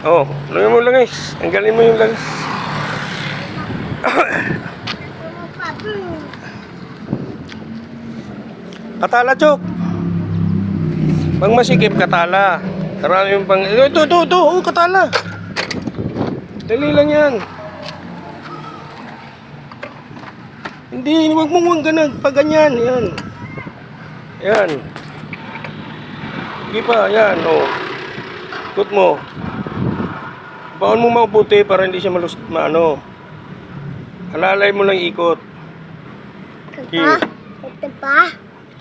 Oh, lagyan mo yung langis. Tanggalin mo yung langis. Katala, Chok. Pang masikip, katala. Karami yung pang... Ito. Oh, katala. Dali lang yan. Hindi, huwag mong ganun. Pag ganyan, yan. Yan. Hindi pa, yan, oh. Ikot mo. Baon mo mabuti para hindi siya maano. Alalay mo lang ikot. Ito pa.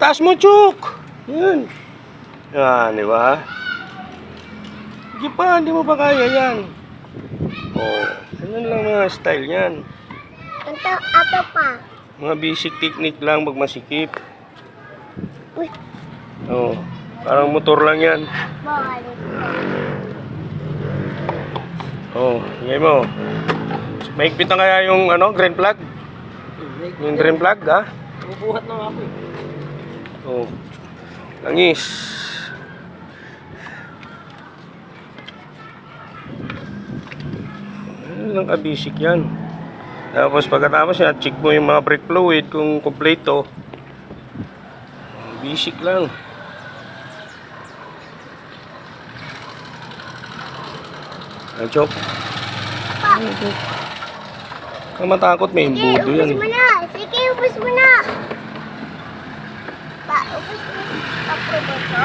Taas mo, Chok. Yan. Yan, di ba? Hindi pa, hindi mo pa kaya yan. Oh, ganyan lang mga style yan. Ito pa. Mga basic technique lang pag masikip. Uy. Oh, parang motor lang yan. Balik. Oh, yan mo. Mahigpit na kaya yung ano, green flag? Yung green flag, ha? Bubuhat na ako eh. Oh, langis. Ano lang ka-basic yan. Tapos pagkatapos yan, check mo yung mga brake fluid kung kompleto. Basic lang. Ay, Chok. Kung matakot, may imbudo yan. Ubus mo na. Sige, ubus mo na. Ubus mo. Tapos ito.